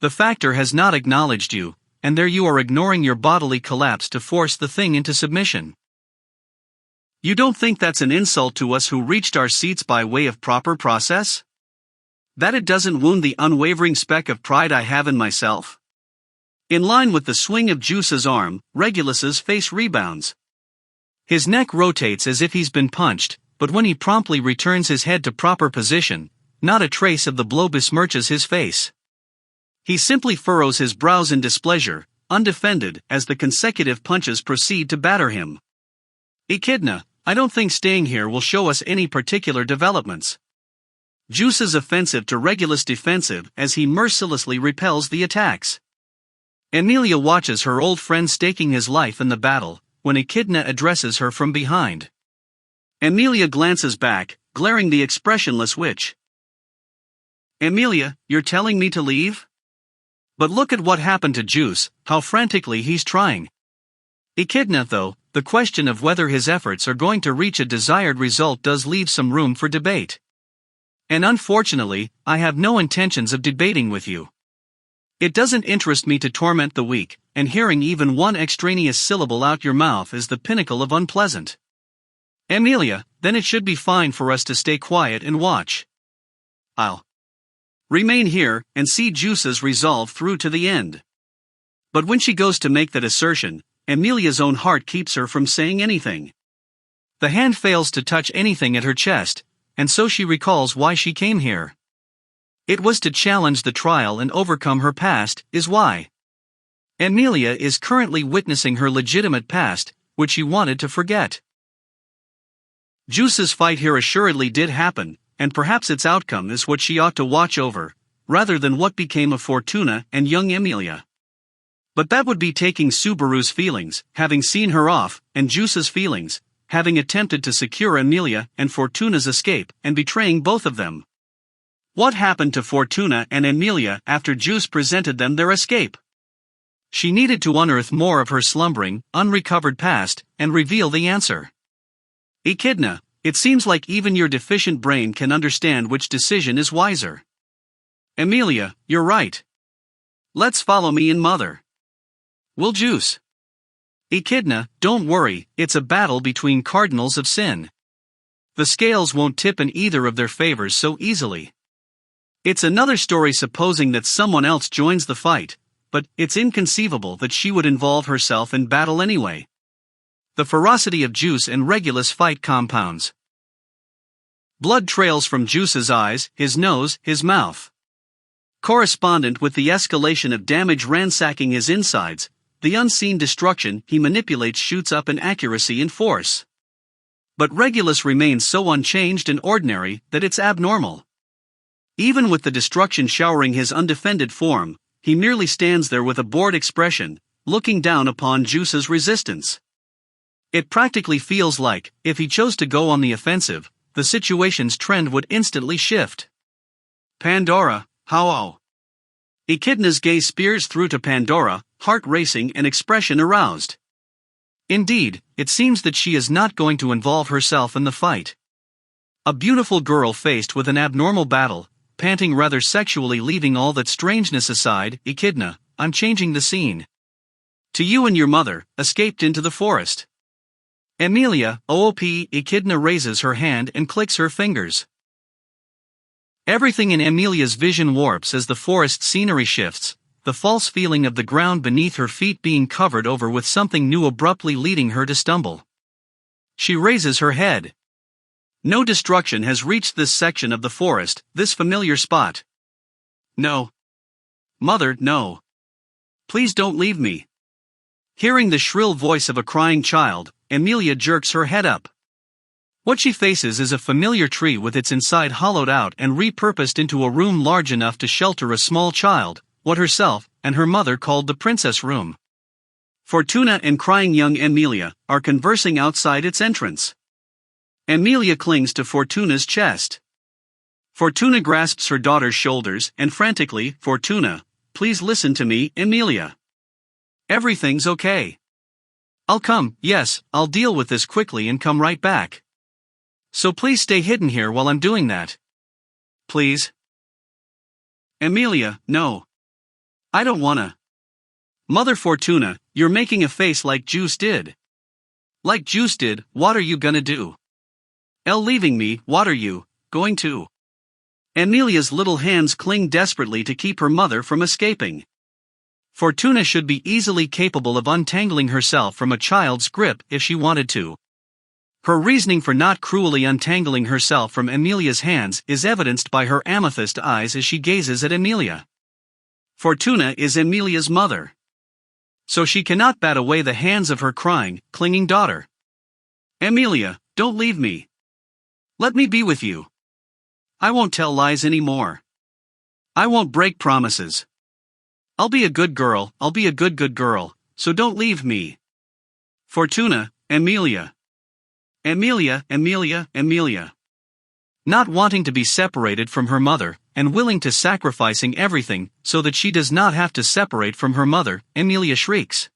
The factor has not acknowledged you, and there you are ignoring your bodily collapse to force the thing into submission. You don't think that's an insult to us who reached our seats by way of proper process? That it doesn't wound the unwavering speck of pride I have in myself? In line with the swing of Juice's arm, Regulus's face rebounds. His neck rotates as if he's been punched, but when he promptly returns his head to proper position, not a trace of the blow besmirches his face. He simply furrows his brows in displeasure, undefended, as the consecutive punches proceed to batter him. Echidna, I don't think staying here will show us any particular developments. Juice's offensive to Regulus defensive as he mercilessly repels the attacks. Emilia watches her old friend staking his life in the battle, when Echidna addresses her from behind. Emilia glances back, glaring the expressionless witch. Emilia, you're telling me to leave? But look at what happened to Juice, how frantically he's trying. Echidna, though, the question of whether his efforts are going to reach a desired result does leave some room for debate. And unfortunately, I have no intentions of debating with you. It doesn't interest me to torment the weak, and hearing even one extraneous syllable out your mouth is the pinnacle of unpleasant. Emilia, then it should be fine for us to stay quiet and watch. I'll remain here and see Juice's resolve through to the end. But when she goes to make that assertion, Emilia's own heart keeps her from saying anything. The hand fails to touch anything at her chest, and so she recalls why she came here. It was to challenge the trial and overcome her past, is why. Emilia is currently witnessing her legitimate past, which she wanted to forget. Juice's fight here assuredly did happen, and perhaps its outcome is what she ought to watch over, rather than what became of Fortuna and young Emilia. But that would be taking Subaru's feelings, having seen her off, and Juice's feelings, having attempted to secure Emilia and Fortuna's escape, and betraying both of them. What happened to Fortuna and Emilia after Juice presented them their escape? She needed to unearth more of her slumbering, unrecovered past, and reveal the answer. Echidna, it seems like even your deficient brain can understand which decision is wiser. Emilia, you're right. Let's follow me in, mother. Will Juice? Echidna, don't worry, it's a battle between cardinals of sin. The scales won't tip in either of their favors so easily. It's another story supposing that someone else joins the fight, but it's inconceivable that she would involve herself in battle anyway. The ferocity of Juice and Regulus fight compounds. Blood trails from Juice's eyes, his nose, his mouth. Correspondent with the escalation of damage ransacking his insides, the unseen destruction he manipulates shoots up in accuracy and force. But Regulus remains so unchanged and ordinary that it's abnormal. Even with the destruction showering his undefended form, he merely stands there with a bored expression, looking down upon Juice's resistance. It practically feels like, if he chose to go on the offensive, the situation's trend would instantly shift. Pandora, how? Echidna's gaze spears through to Pandora, heart racing and expression aroused. Indeed, it seems that she is not going to involve herself in the fight. A beautiful girl faced with an abnormal battle, panting rather sexually, leaving all that strangeness aside. Echidna, I'm changing the scene. To you and your mother, escaped into the forest. Emilia, OOP. Echidna raises her hand and clicks her fingers. Everything in Emilia's vision warps as the forest scenery shifts, the false feeling of the ground beneath her feet being covered over with something new abruptly leading her to stumble. She raises her head. No destruction has reached this section of the forest, this familiar spot. No. Mother, no. Please don't leave me. Hearing the shrill voice of a crying child, Emilia jerks her head up. What she faces is a familiar tree with its inside hollowed out and repurposed into a room large enough to shelter a small child, what herself and her mother called the princess room. Fortuna and crying young Emilia are conversing outside its entrance. Emilia clings to Fortuna's chest. Fortuna grasps her daughter's shoulders and frantically, Fortuna, please listen to me, Emilia. Everything's okay. I'll come, yes, I'll deal with this quickly and come right back. So please stay hidden here while I'm doing that. Please. Emilia, no. I don't wanna. Mother Fortuna, you're making a face like Juice did. Like Juice did, what are you gonna do? Leaving me, what are you going to? Amelia's little hands cling desperately to keep her mother from escaping. Fortuna should be easily capable of untangling herself from a child's grip if she wanted to. Her reasoning for not cruelly untangling herself from Amelia's hands is evidenced by her amethyst eyes as she gazes at Amelia. Fortuna is Amelia's mother. So she cannot bat away the hands of her crying, clinging daughter. Amelia, don't leave me. Let me be with you. I won't tell lies anymore. I won't break promises. I'll be a good girl, I'll be a good girl, so don't leave me. Fortuna, Amelia. Amelia, Amelia, Amelia. Not wanting to be separated from her mother, and willing to sacrificing everything so that she does not have to separate from her mother, Amelia shrieks.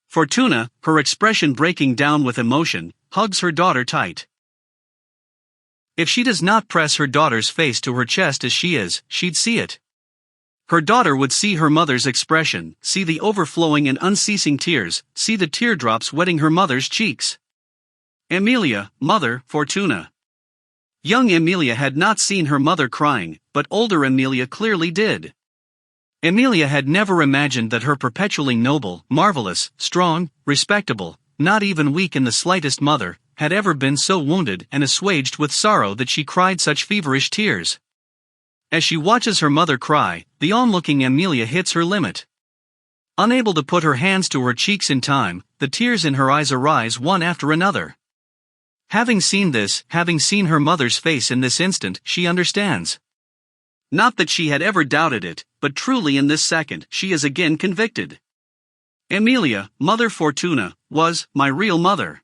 Fortuna, her expression breaking down with emotion, hugs her daughter tight. If she does not press her daughter's face to her chest as she is, she'd see it. Her daughter would see her mother's expression, see the overflowing and unceasing tears, see the teardrops wetting her mother's cheeks. Amelia, mother, Fortuna. Young Amelia had not seen her mother crying, but older Amelia clearly did. Amelia had never imagined that her perpetually noble, marvelous, strong, respectable, not even weak in the slightest mother, had ever been so wounded and assuaged with sorrow that she cried such feverish tears. As she watches her mother cry, the onlooking Amelia hits her limit. Unable to put her hands to her cheeks in time, the tears in her eyes arise one after another. Having seen this, having seen her mother's face in this instant, she understands. Not that she had ever doubted it, but truly in this second she is again convicted. Amelia, Mother Fortuna, was my real mother.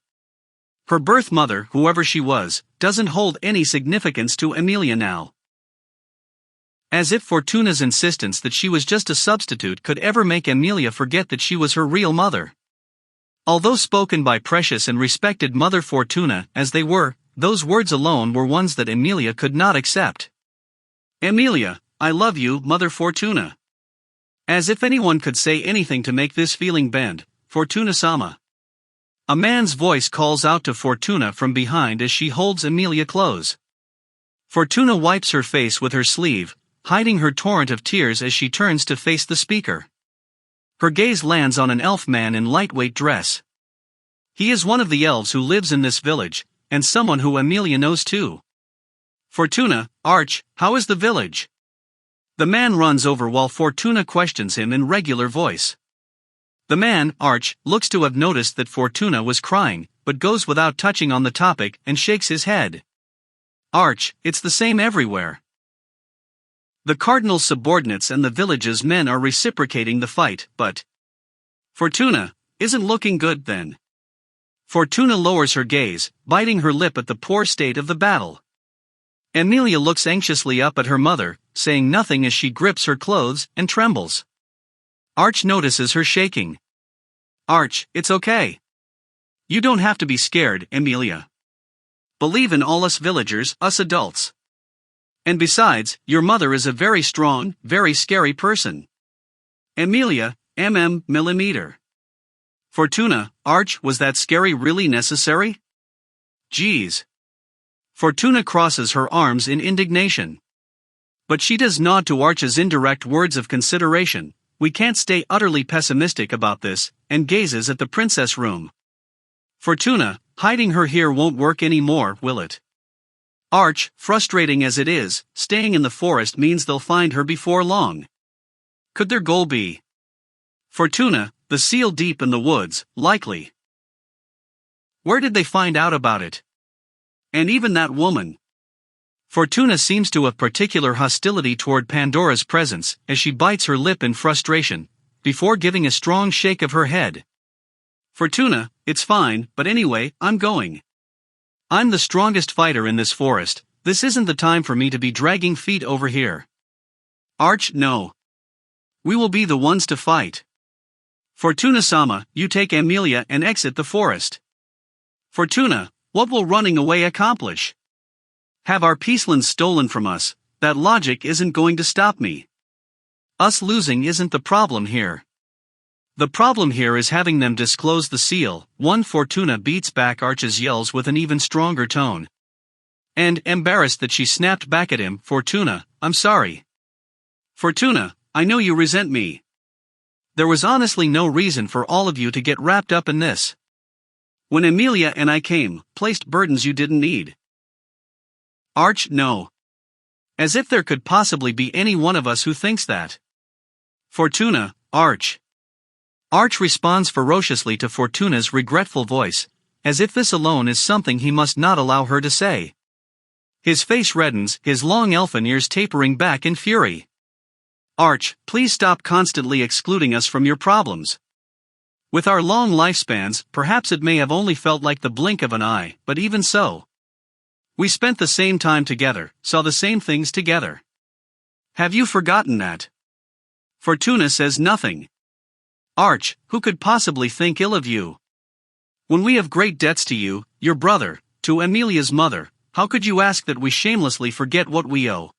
Her birth mother, whoever she was, doesn't hold any significance to Amelia now. As if Fortuna's insistence that she was just a substitute could ever make Amelia forget that she was her real mother. Although spoken by precious and respected Mother Fortuna as they were, those words alone were ones that Amelia could not accept. Amelia, I love you, Mother Fortuna. As if anyone could say anything to make this feeling bend, Fortuna-sama. A man's voice calls out to Fortuna from behind as she holds Amelia close. Fortuna wipes her face with her sleeve, hiding her torrent of tears as she turns to face the speaker. Her gaze lands on an elf man in lightweight dress. He is one of the elves who lives in this village, and someone who Amelia knows too. Fortuna, Arch, how is the village? The man runs over while Fortuna questions him in regular voice. The man, Arch, looks to have noticed that Fortuna was crying, but goes without touching on the topic and shakes his head. Arch, it's the same everywhere. The cardinal's subordinates and the village's men are reciprocating the fight, but Fortuna isn't looking good then. Fortuna lowers her gaze, biting her lip at the poor state of the battle. Amelia looks anxiously up at her mother, saying nothing as she grips her clothes and trembles. Arch notices her shaking. Arch, it's okay. You don't have to be scared, Amelia. Believe in all us villagers, us adults. And besides, your mother is a very strong, very scary person. Amelia, millimeter. Fortuna, Arch, was that scary really necessary? Geez. Fortuna crosses her arms in indignation. But she does nod to Arch's indirect words of consideration, we can't stay utterly pessimistic about this, and gazes at the princess room. Fortuna, hiding her here won't work anymore, will it? Arch, frustrating as it is, staying in the forest means they'll find her before long. Could their goal be? Fortuna, the seal deep in the woods, likely. Where did they find out about it? And even that woman. Fortuna seems to have particular hostility toward Pandora's presence, as she bites her lip in frustration, before giving a strong shake of her head. Fortuna, it's fine, but anyway, I'm going. I'm the strongest fighter in this forest, this isn't the time for me to be dragging feet over here. Arch, no. We will be the ones to fight. Fortuna-sama, you take Amelia and exit the forest. Fortuna, what will running away accomplish? Have our peacelands stolen from us, that logic isn't going to stop me. Us losing isn't the problem here. The problem here is having them disclose the seal. Fortuna beats back Arch's yells with an even stronger tone. And, embarrassed that she snapped back at him, Fortuna, I'm sorry. Fortuna, I know you resent me. There was honestly no reason for all of you to get wrapped up in this. When Amelia and I came, placed burdens you didn't need. Arch, no. As if there could possibly be any one of us who thinks that. Fortuna, Arch. Arch responds ferociously to Fortuna's regretful voice, as if this alone is something he must not allow her to say. His face reddens, his long elfin ears tapering back in fury. Arch, please stop constantly excluding us from your problems. With our long lifespans, perhaps it may have only felt like the blink of an eye, but even so. We spent the same time together, saw the same things together. Have you forgotten that? Fortuna says nothing. Arch, who could possibly think ill of you? When we have great debts to you, your brother, to Amelia's mother, how could you ask that we shamelessly forget what we owe?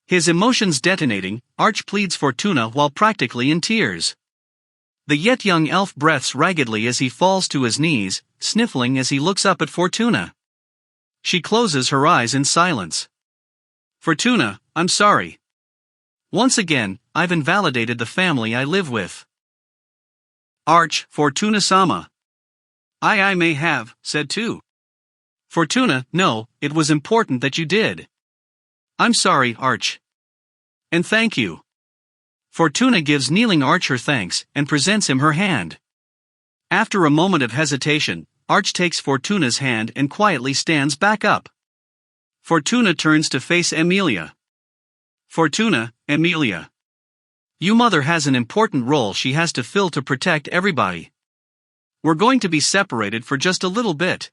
His emotions detonating, Arch pleads Fortuna while practically in tears. The yet young elf breathes raggedly as he falls to his knees, sniffling as he looks up at Fortuna. She closes her eyes in silence. Fortuna, I'm sorry. Once again, I've invalidated the family I live with. Arch, Fortuna-sama. I may have, said too. Fortuna, no, it was important that you did. I'm sorry, Arch. And thank you. Fortuna gives kneeling Arch her thanks, and presents him her hand. After a moment of hesitation, Arch takes Fortuna's hand and quietly stands back up. Fortuna turns to face Amelia. Fortuna, Amelia. Your mother has an important role she has to fill to protect everybody. We're going to be separated for just a little bit.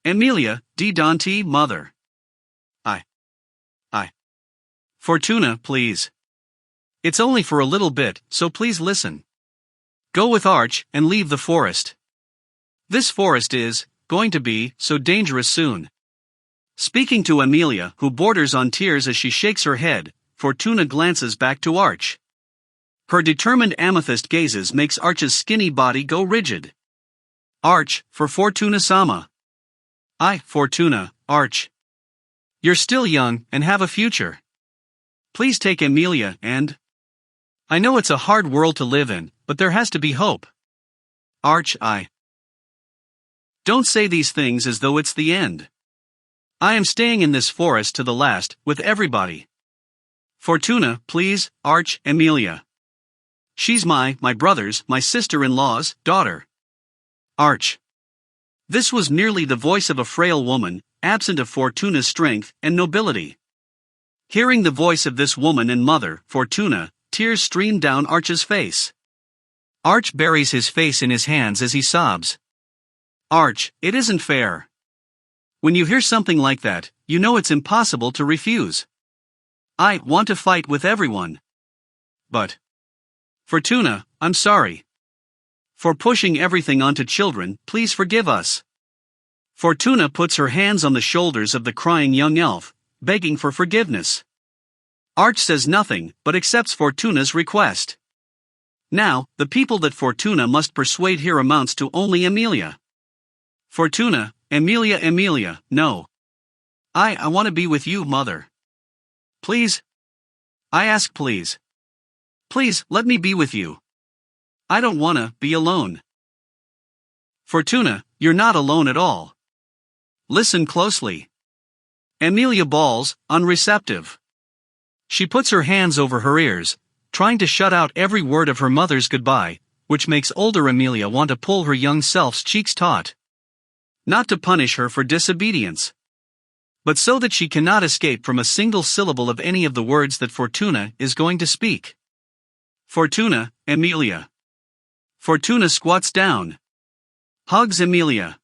Amelia, Dante, mother. Fortuna, please. It's only for a little bit, so please listen. Go with Arch and leave the forest. This forest is going to be so dangerous soon. Speaking to Amelia, who borders on tears as she shakes her head, Fortuna glances back to Arch. Her determined amethyst gazes makes Arch's skinny body go rigid. Arch, for Fortuna-sama. Fortuna, Arch. You're still young and have a future. Please take Amelia and... I know it's a hard world to live in, but there has to be hope. Arch, Don't say these things as though it's the end. I am staying in this forest to the last, with everybody. Fortuna, please, Arch, Amelia. She's my brother's, my sister-in-law's, daughter. Arch. This was merely the voice of a frail woman, absent of Fortuna's strength and nobility. Hearing the voice of this woman and mother, Fortuna, tears streamed down Arch's face. Arch buries his face in his hands as he sobs. Arch, it isn't fair. When you hear something like that, you know it's impossible to refuse. I want to fight with everyone. But... Fortuna, I'm sorry. For pushing everything onto children, please forgive us. Fortuna puts her hands on the shoulders of the crying young elf, begging for forgiveness. Arch says nothing, but accepts Fortuna's request. Now, the people that Fortuna must persuade here amounts to only Amelia. Fortuna, Amelia, no. I want to be with you, mother. Please? I ask please. Please, let me be with you. I don't wanna be alone. Fortuna, you're not alone at all. Listen closely. Amelia bawls, unreceptive. She puts her hands over her ears, trying to shut out every word of her mother's goodbye, which makes older Amelia want to pull her young self's cheeks taut. Not to punish her for disobedience, but so that she cannot escape from a single syllable of any of the words that Fortuna is going to speak. Fortuna, Amelia. Fortuna squats down. Hugs Amelia.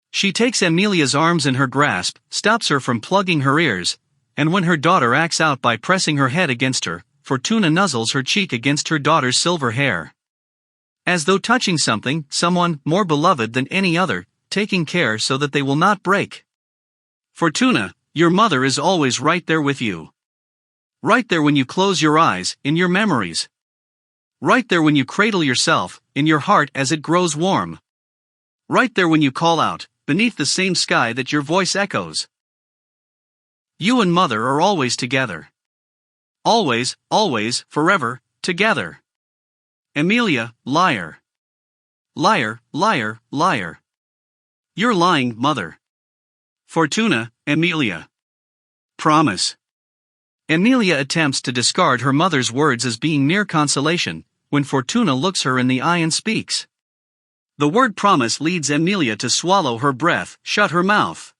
She takes Amelia's arms in her grasp, stops her from plugging her ears, and when her daughter acts out by pressing her head against her, Fortuna nuzzles her cheek against her daughter's silver hair. As though touching someone more beloved than any other, taking care so that they will not break. Fortuna, your mother is always right there with you. Right there when you close your eyes, in your memories. Right there when you cradle yourself, in your heart as it grows warm. Right there when you call out, beneath the same sky that your voice echoes. You and mother are always together. Always, always, forever, together. Amelia, liar. Liar, liar, liar. You're lying, mother. Fortuna, Amelia. Promise. Amelia attempts to discard her mother's words as being mere consolation, when Fortuna looks her in the eye and speaks. The word promise leads Amelia to swallow her breath, shut her mouth.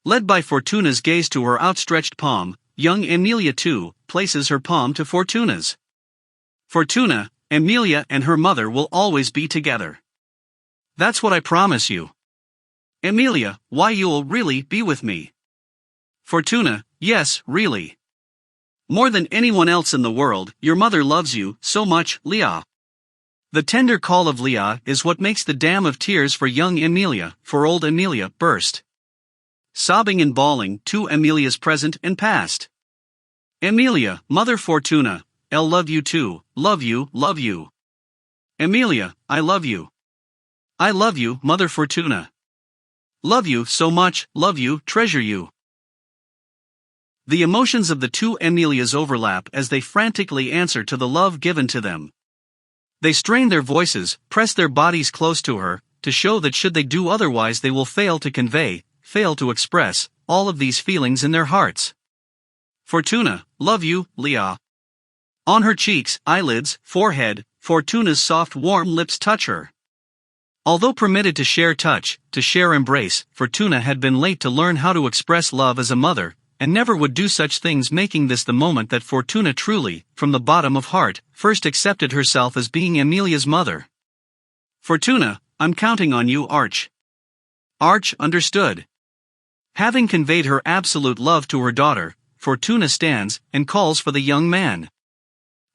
Led by Fortuna's gaze to her outstretched palm, young Amelia too places her palm to Fortuna's. Fortuna, Amelia and her mother will always be together. That's what I promise you. Amelia, why you'll really be with me. Fortuna, yes, really. More than anyone else in the world, your mother loves you so much, Leah. The tender call of Leah is what makes the dam of tears for young Amelia, for old Amelia, burst. Sobbing and bawling, two Amelias present and past. Amelia, Mother Fortuna, I'll love you too, love you, love you. Amelia, I love you. I love you, Mother Fortuna. Love you so much, love you, treasure you. The emotions of the two Amelias overlap as they frantically answer to the love given to them. They strain their voices, press their bodies close to her, to show that should they do otherwise they will fail to convey, fail to express, all of these feelings in their hearts. Fortuna, love you, Leah. On her cheeks, eyelids, forehead, Fortuna's soft warm lips touch her. Although permitted to share touch, to share embrace, Fortuna had been late to learn how to express love as a mother, and never would do such things, making this the moment that Fortuna truly, from the bottom of heart, first accepted herself as being Amelia's mother. Fortuna, I'm counting on you, Arch. Arch understood. Having conveyed her absolute love to her daughter, Fortuna stands and calls for the young man.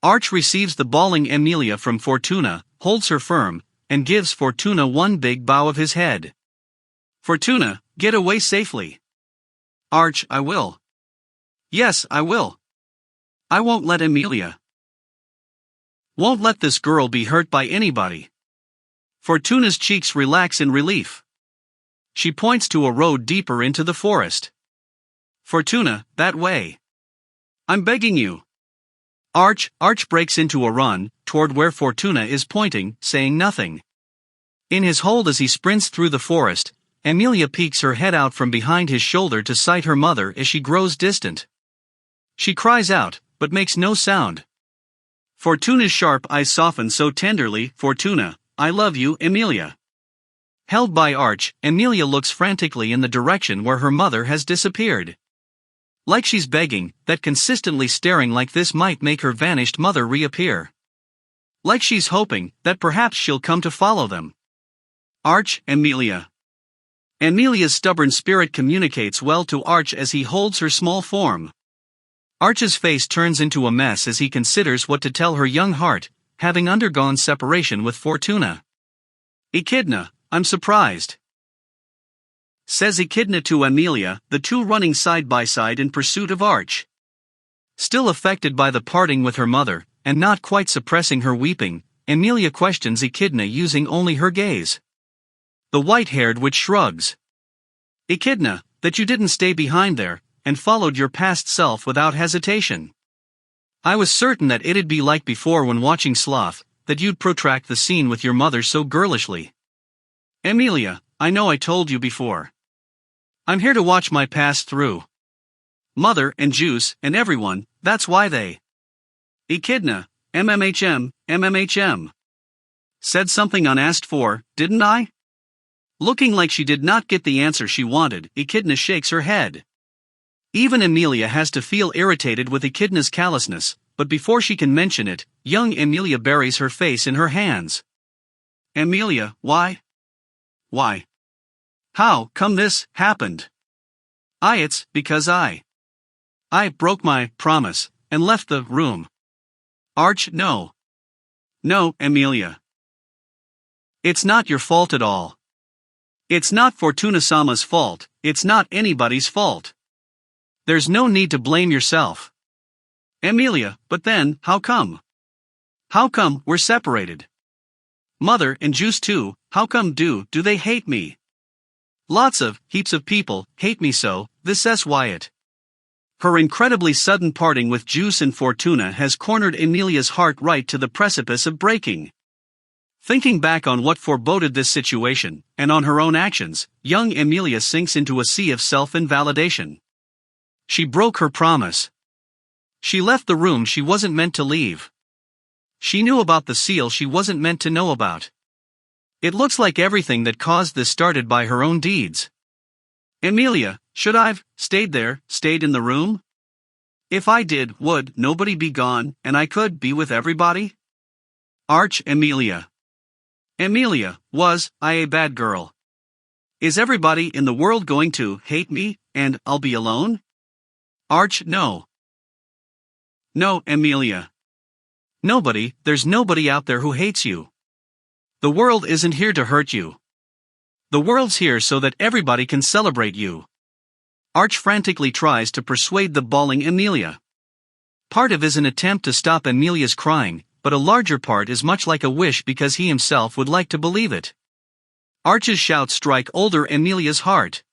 Arch receives the bawling Amelia from Fortuna, holds her firm, and gives Fortuna one big bow of his head. Fortuna, get away safely. Arch, I will. Yes, I will. I won't let Amelia. Won't let this girl be hurt by anybody. Fortuna's cheeks relax in relief. She points to a road deeper into the forest. Fortuna, that way. I'm begging you. Arch breaks into a run, toward where Fortuna is pointing, saying nothing. In his hold as he sprints through the forest, Amelia peeks her head out from behind his shoulder to sight her mother as she grows distant. She cries out, but makes no sound. Fortuna's sharp eyes soften so tenderly, Fortuna, I love you, Amelia. Held by Arch, Amelia looks frantically in the direction where her mother has disappeared. Like she's begging, that consistently staring like this might make her vanished mother reappear. Like she's hoping, that perhaps she'll come to follow them. Arch, Amelia. Amelia's stubborn spirit communicates well to Arch as he holds her small form. Arch's face turns into a mess as he considers what to tell her young heart, having undergone separation with Fortuna. Echidna, I'm surprised. Says Echidna to Amelia, the two running side by side in pursuit of Arch. Still affected by the parting with her mother, and not quite suppressing her weeping, Amelia questions Echidna using only her gaze. The white-haired witch shrugs. Echidna, that you didn't stay behind there, and followed your past self without hesitation. I was certain that it'd be like before when watching Sloth, that you'd protract the scene with your mother so girlishly. Amelia, I know I told you before. I'm here to watch my past through. Mother and Juice and everyone, that's why they. Echidna, MMHM. Said something unasked for, didn't I? Looking like she did not get the answer she wanted, Echidna shakes her head. Even Amelia has to feel irritated with Echidna's callousness, but before she can mention it, young Amelia buries her face in her hands. Amelia, why? Why? How come this happened? It's because I broke my promise, and left the room. Arch, no. No, Amelia. It's not your fault at all. It's not Fortuna-sama's fault, it's not anybody's fault. There's no need to blame yourself. Amelia, but then, how come? How come we're separated? Mother and Juice too, how come do they hate me? Heaps of people, hate me so, this S. Wyatt. Her incredibly sudden parting with Juice and Fortuna has cornered Amelia's heart right to the precipice of breaking. Thinking back on what foreboded this situation, and on her own actions, young Amelia sinks into a sea of self-invalidation. She broke her promise. She left the room she wasn't meant to leave. She knew about the seal she wasn't meant to know about. It looks like everything that caused this started by her own deeds. Amelia, should I've stayed in the room? If I did, would nobody be gone, and I could be with everybody? Amelia. Amelia, was I a bad girl? Is everybody in the world going to hate me, and I'll be alone? No. No, Amelia. There's nobody out there who hates you. The world isn't here to hurt you. The world's here so that everybody can celebrate you. Arch frantically tries to persuade the bawling Amelia. Part of is an attempt to stop Amelia's crying, but a larger part is much like a wish because he himself would like to believe it. Arch's shouts strike older Amelia's heart.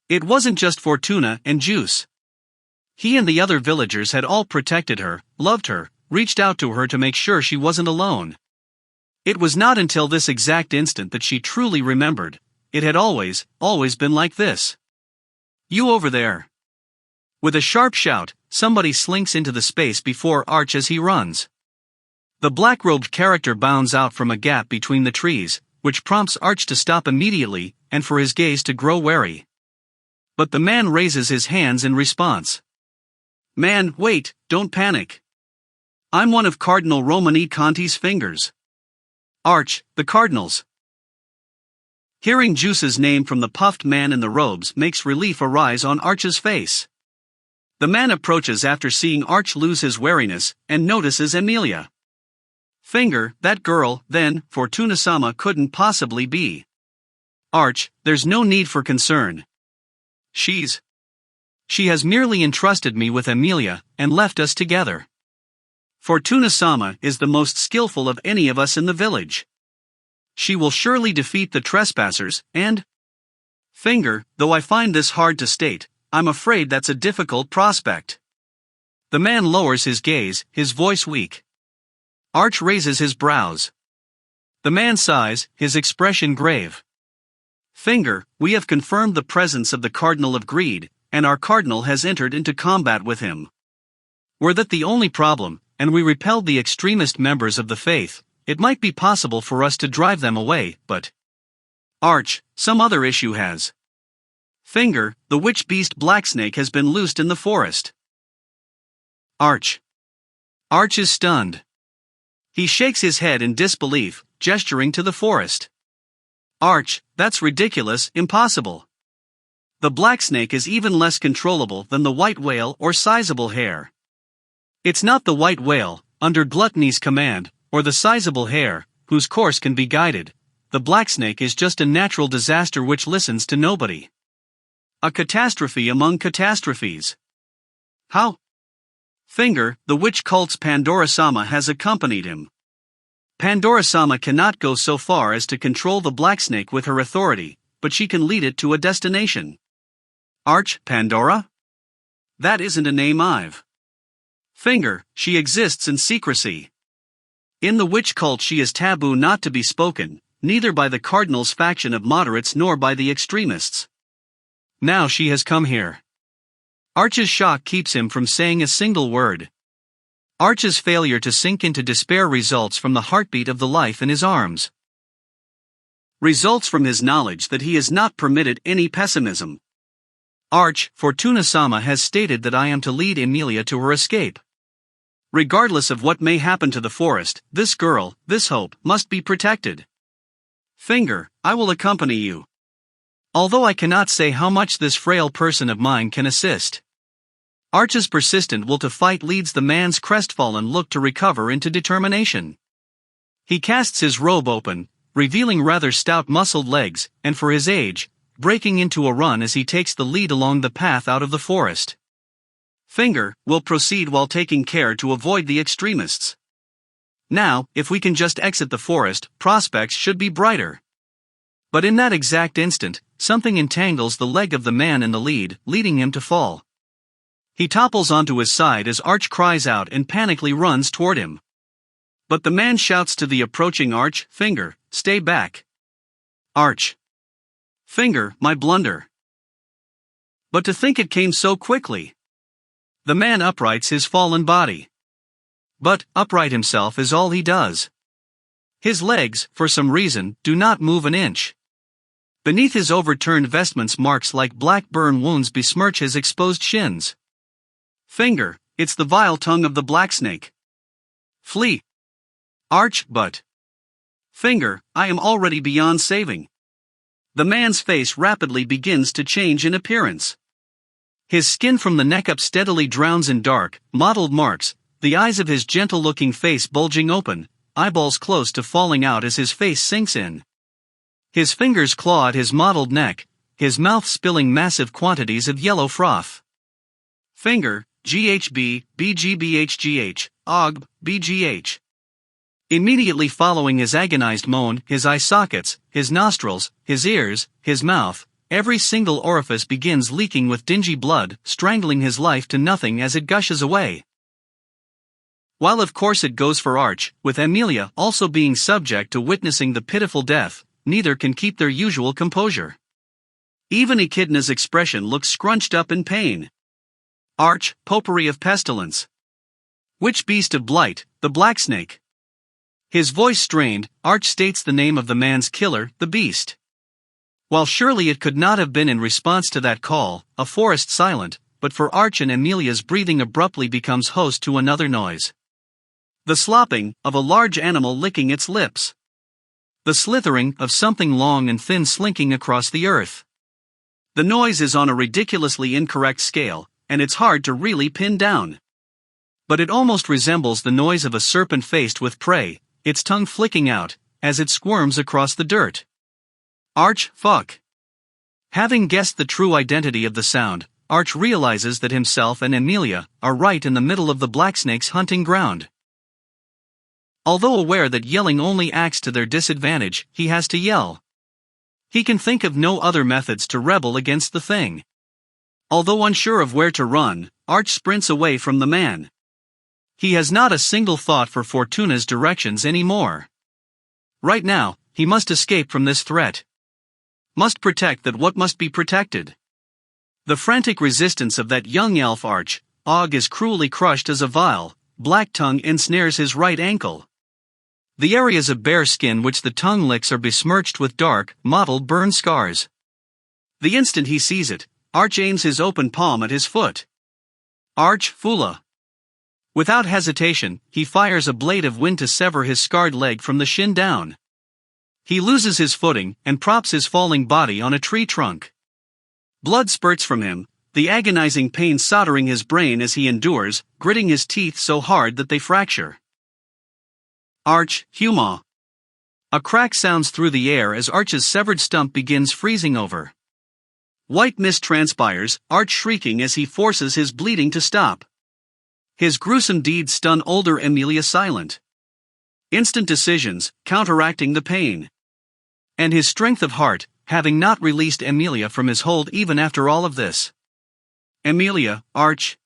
It wasn't just Fortuna and Juice. He and the other villagers had all protected her, loved her, reached out to her to make sure she wasn't alone. It was not until this exact instant that she truly remembered. It had always been like this. You over there. With a sharp shout, somebody slinks into the space before Arch as he runs. The black-robed character bounds out from a gap between the trees, which prompts Arch to stop immediately, and for his gaze to grow wary. But the man raises his hands in response. Man, wait, don't panic. I'm one of Cardinal Romani Conti's fingers. Arch, the Cardinals. Hearing Juice's name from the puffed man in the robes makes relief arise on Arch's face. The man approaches after seeing Arch lose his wariness, and notices Amelia. Finger, that girl, then, Fortuna-sama couldn't possibly be. Arch, there's no need for concern. She has merely entrusted me with Amelia, and left us together. Fortuna-sama is the most skillful of any of us in the village. She will surely defeat the trespassers, and... Finger, though I find this hard to state, I'm afraid that's a difficult prospect. The man lowers his gaze, his voice weak. Arch raises his brows. The man sighs, his expression grave. Finger, we have confirmed the presence of the Cardinal of Greed, and our Cardinal has entered into combat with him. Were that the only problem, and we repelled the extremist members of the faith, it might be possible for us to drive them away, but... Arch, some other issue has. Finger, the witch beast Blacksnake has been loosed in the forest. Arch is stunned. He shakes his head in disbelief, gesturing to the forest. Arch, that's ridiculous, impossible. The Blacksnake is even less controllable than the white whale or sizable hare. It's not the white whale, under Gluttony's command, or the sizable hare, whose course can be guided. The Blacksnake is just a natural disaster which listens to nobody. A catastrophe among catastrophes. How? Finger, the witch cult's Pandora-sama has accompanied him. Pandora-sama cannot go so far as to control the Blacksnake with her authority, but she can lead it to a destination. Arch, Pandora? That isn't a name I've. Finger, she exists in secrecy. In the witch cult she is taboo not to be spoken, neither by the Cardinal's faction of moderates nor by the extremists. Now she has come here. Arch's shock keeps him from saying a single word. Arch's failure to sink into despair results from the heartbeat of the life in his arms. Results from his knowledge that he is not permitted any pessimism. Arch, Fortuna-sama has stated that I am to lead Amelia to her escape. Regardless of what may happen to the forest, this girl, this hope, must be protected. Finger, I will accompany you. Although I cannot say how much this frail person of mine can assist. Arch's persistent will to fight leads the man's crestfallen look to recover into determination. He casts his robe open, revealing rather stout muscled legs, and for his age, breaking into a run as he takes the lead along the path out of the forest. Finger will proceed while taking care to avoid the extremists. Now, if we can just exit the forest, prospects should be brighter. But in that exact instant, something entangles the leg of the man in the lead, leading him to fall. He topples onto his side as Arch cries out and panically runs toward him. But the man shouts to the approaching Arch, "Finger, stay back." Arch. "Finger, my blunder." But to think it came so quickly. The man uprights his fallen body. But, upright himself is all he does. His legs, for some reason, do not move an inch. Beneath his overturned vestments marks like black burn wounds besmirch his exposed shins. "Finger, it's the vile tongue of the blacksnake. Flee." Arch, but. "Finger, I am already beyond saving." The man's face rapidly begins to change in appearance. His skin from the neck up steadily drowns in dark, mottled marks, the eyes of his gentle-looking face bulging open, eyeballs close to falling out as his face sinks in. His fingers claw at his mottled neck, his mouth spilling massive quantities of yellow froth. "Finger, GHB, BGBHGH, OGB, BGH." Immediately following his agonized moan, his eye sockets, his nostrils, his ears, his mouth, every single orifice begins leaking with dingy blood, strangling his life to nothing as it gushes away. While of course it goes for Arch, with Amelia also being subject to witnessing the pitiful death, neither can keep their usual composure. Even Echidna's expression looks scrunched up in pain. "Arch, potpourri of pestilence. Which beast of blight, the blacksnake?" His voice strained, Arch states the name of the man's killer, the beast. While surely it could not have been in response to that call, a forest silent, but for Arch and Amelia's breathing abruptly becomes host to another noise. The slopping of a large animal licking its lips. The slithering of something long and thin slinking across the earth. The noise is on a ridiculously incorrect scale, and it's hard to really pin down. But it almost resembles the noise of a serpent faced with prey, its tongue flicking out, as it squirms across the dirt. Arch, fuck. Having guessed the true identity of the sound, Arch realizes that himself and Amelia are right in the middle of the blacksnake's hunting ground. Although aware that yelling only acts to their disadvantage, he has to yell. He can think of no other methods to rebel against the thing. Although unsure of where to run, Arch sprints away from the man. He has not a single thought for Fortuna's directions anymore. Right now, he must escape from this threat. Must protect that what must be protected. The frantic resistance of that young elf Arch, Og, is cruelly crushed as a vile, black tongue ensnares his right ankle. The areas of bare skin which the tongue licks are besmirched with dark, mottled burn scars. The instant he sees it, Arch aims his open palm at his foot. Arch, Fula. Without hesitation, he fires a blade of wind to sever his scarred leg from the shin down. He loses his footing and props his falling body on a tree trunk. Blood spurts from him, the agonizing pain soldering his brain as he endures, gritting his teeth so hard that they fracture. Arch, Huma. A crack sounds through the air as Arch's severed stump begins freezing over. White mist transpires, Arch shrieking as he forces his bleeding to stop. His gruesome deeds stun older Amelia silent. Instant decisions, counteracting the pain. And his strength of heart, having not released Amelia from his hold even after all of this. Amelia, Arch.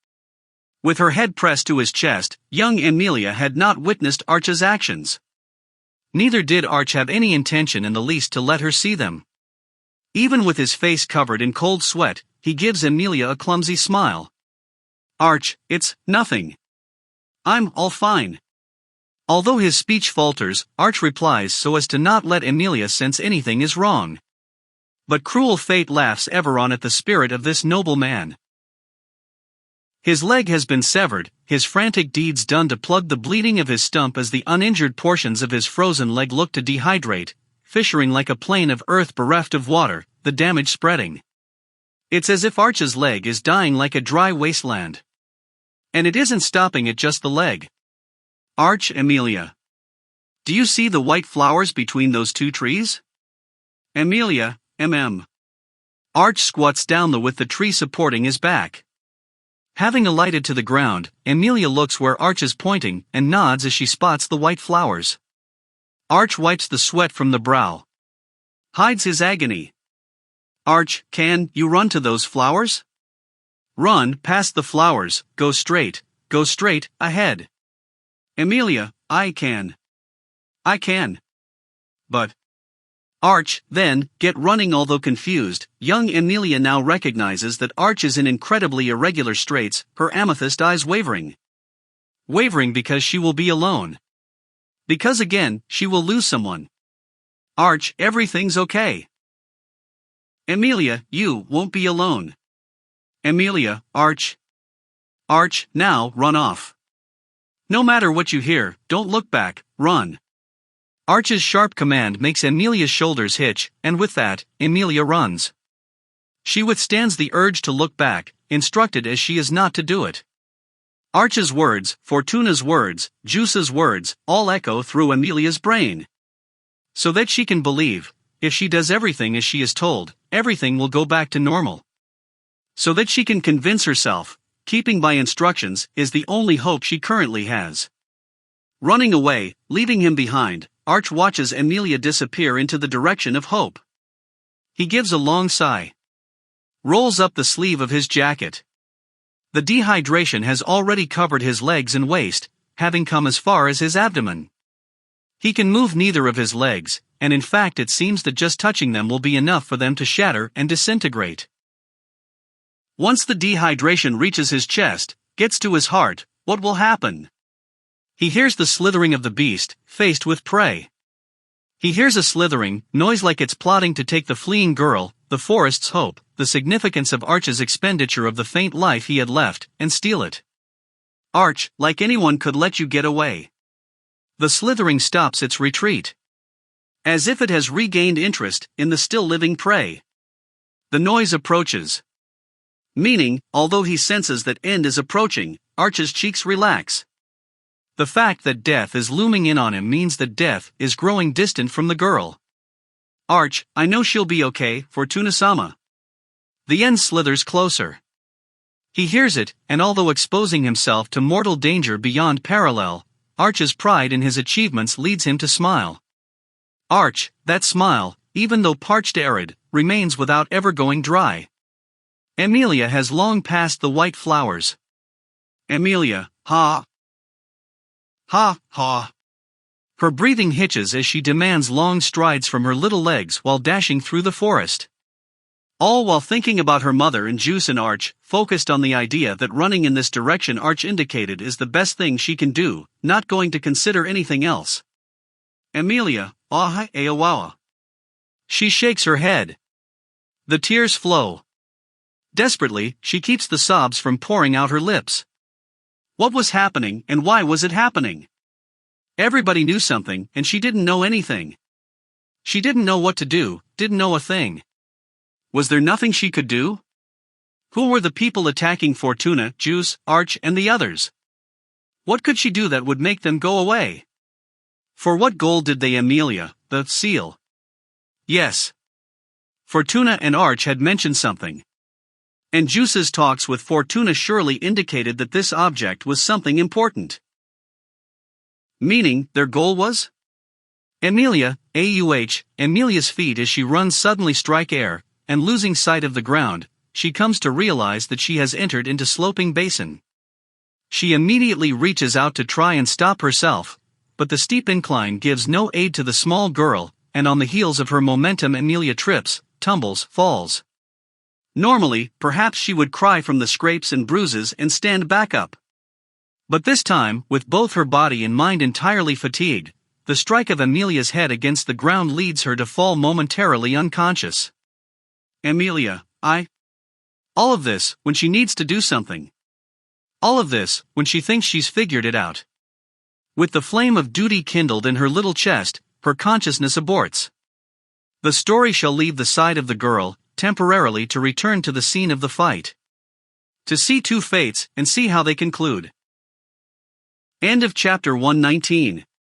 With her head pressed to his chest, young Amelia had not witnessed Arch's actions. Neither did Arch have any intention in the least to let her see them. Even with his face covered in cold sweat, he gives Amelia a clumsy smile. Arch, it's nothing. I'm all fine. Although his speech falters, Arch replies so as to not let Amelia sense anything is wrong. But cruel fate laughs ever on at the spirit of this noble man. His leg has been severed, his frantic deeds done to plug the bleeding of his stump as the uninjured portions of his frozen leg look to dehydrate, fissuring like a plain of earth bereft of water, the damage spreading. It's as if Arch's leg is dying like a dry wasteland. And it isn't stopping at just the leg. Arch, Amelia. Do you see the white flowers between those two trees? Amelia, Arch squats down with the tree supporting his back. Having alighted to the ground, Amelia looks where Arch is pointing and nods as she spots the white flowers. Arch wipes the sweat from the brow. Hides his agony. Arch, can you run to those flowers? Run past the flowers, go straight ahead. Amelia, I can. But. Arch, then, get running. Although confused, young Amelia now recognizes that Arch is in incredibly irregular straits, her amethyst eyes wavering. Wavering because she will be alone. Because again, she will lose someone. Arch, everything's okay. Amelia, you won't be alone. Amelia, Arch. Arch, now, run off. No matter what you hear, don't look back, run. Arch's sharp command makes Amelia's shoulders hitch, and with that, Amelia runs. She withstands the urge to look back, instructed as she is not to do it. Arch's words, Fortuna's words, Juice's words, all echo through Amelia's brain. So that she can believe, if she does everything as she is told, everything will go back to normal. So that she can convince herself, keeping by instructions is the only hope she currently has. Running away, leaving him behind, Arch watches Amelia disappear into the direction of hope. He gives a long sigh. Rolls up the sleeve of his jacket. The dehydration has already covered his legs and waist, having come as far as his abdomen. He can move neither of his legs, and in fact it seems that just touching them will be enough for them to shatter and disintegrate. Once the dehydration reaches his chest, gets to his heart, what will happen? He hears the slithering of the beast, faced with prey. He hears a slithering noise like it's plotting to take the fleeing girl, the forest's hope, the significance of Arch's expenditure of the faint life he had left, and steal it. Arch, like anyone could let you get away. The slithering stops its retreat. As if it has regained interest in the still living prey. The noise approaches. Meaning, although he senses that end is approaching, Arch's cheeks relax. The fact that death is looming in on him means that death is growing distant from the girl. Arch, I know she'll be okay, Fortuna-sama. The end slithers closer. He hears it, and although exposing himself to mortal danger beyond parallel, Arch's pride in his achievements leads him to smile. Arch, that smile, even though parched arid, remains without ever going dry. Amelia has long passed the white flowers. Amelia, ha. Ha, ha. Her breathing hitches as she demands long strides from her little legs while dashing through the forest. All while thinking about her mother and Juice and Arch, focused on the idea that running in this direction Arch indicated is the best thing she can do, not going to consider anything else. Amelia, ah, awawa. She shakes her head. The tears flow. Desperately, she keeps the sobs from pouring out her lips. What was happening and why was it happening? Everybody knew something and she didn't know anything. She didn't know what to do, didn't know a thing. Was there nothing she could do? Who were the people attacking Fortuna, Juice, Arch, and the others? What could she do that would make them go away? For what goal did they Amelia, the seal? Yes. Fortuna and Arch had mentioned something. And Juice's talks with Fortuna surely indicated that this object was something important. Meaning, their goal was? Amelia, Amelia's feet as she runs suddenly strike air, and losing sight of the ground, she comes to realize that she has entered into sloping basin. She immediately reaches out to try and stop herself, but the steep incline gives no aid to the small girl, and on the heels of her momentum Amelia trips, tumbles, falls. Normally, perhaps she would cry from the scrapes and bruises and stand back up. But this time, with both her body and mind entirely fatigued, the strike of Amelia's head against the ground leads her to fall momentarily unconscious. Amelia, all of this, when she needs to do something. All of this, when she thinks she's figured it out. With the flame of duty kindled in her little chest, her consciousness aborts. The story shall leave the side of the girl, temporarily to return to the scene of the fight. To see two fates and see how they conclude. End of chapter 119.